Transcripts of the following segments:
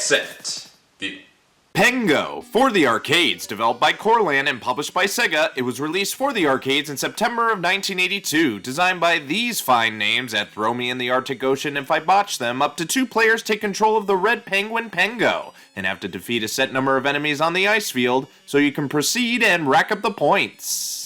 set. Pengo, for the arcades, developed by Corlan and published by Sega, it was released for the arcades in September of 1982, designed by these fine names that throw me in the Arctic Ocean if I botch them. Up to 2 players take control of the red penguin Pengo, and have to defeat a set number of enemies on the ice field, so you can proceed and rack up the points.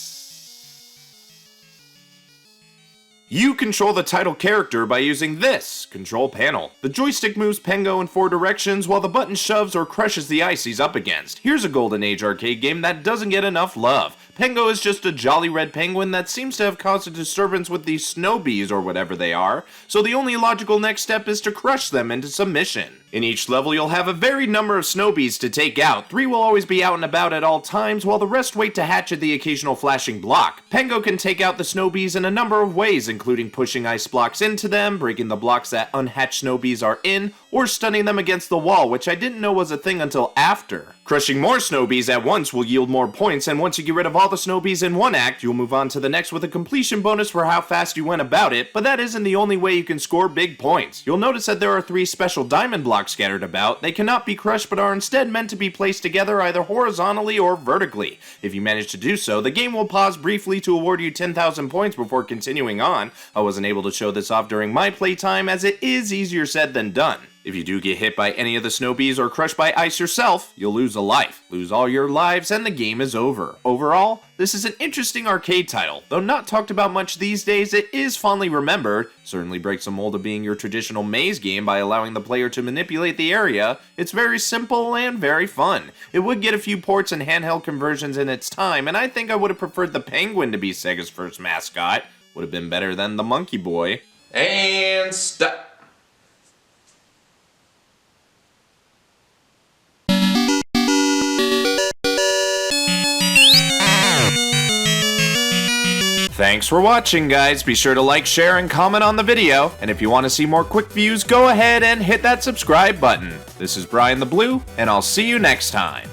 You control the title character by using this control panel. The joystick moves Pengo in 4 directions while the button shoves or crushes the ice he's up against. Here's a Golden Age arcade game that doesn't get enough love. Pengo is just a jolly red penguin that seems to have caused a disturbance with these Sno-bees or whatever they are, so the only logical next step is to crush them into submission. In each level you'll have a varied number of Sno-bees to take out. 3 will always be out and about at all times, while the rest wait to hatch at the occasional flashing block. Pengo can take out the Sno-bees in a number of ways, including pushing ice blocks into them, breaking the blocks that unhatched Sno-bees are in, or stunning them against the wall, which I didn't know was a thing until after. Crushing more Sno-bees at once will yield more points, and once you get rid of all the Sno-bees in one act, you'll move on to the next with a completion bonus for how fast you went about it, but that isn't the only way you can score big points. You'll notice that there are 3 special diamond blocks scattered about. They cannot be crushed but are instead meant to be placed together either horizontally or vertically. If you manage to do so, the game will pause briefly to award you 10,000 points before continuing on. I wasn't able to show this off during my playtime, as it is easier said than done. If you do get hit by any of the Sno-bees or crushed by ice yourself, you'll lose a life. Lose all your lives and the game is over. Overall, this is an interesting arcade title. Though not talked about much these days, it is fondly remembered. Certainly breaks the mold of being your traditional maze game by allowing the player to manipulate the area. It's very simple and very fun. It would get a few ports and handheld conversions in its time, and I think I would have preferred the penguin to be Sega's first mascot. Would have been better than the monkey boy. And stop. Thanks for watching, guys. Be sure to like, share, and comment on the video. And if you want to see more quick views, go ahead and hit that subscribe button. This is BrianTheBlue, and I'll see you next time.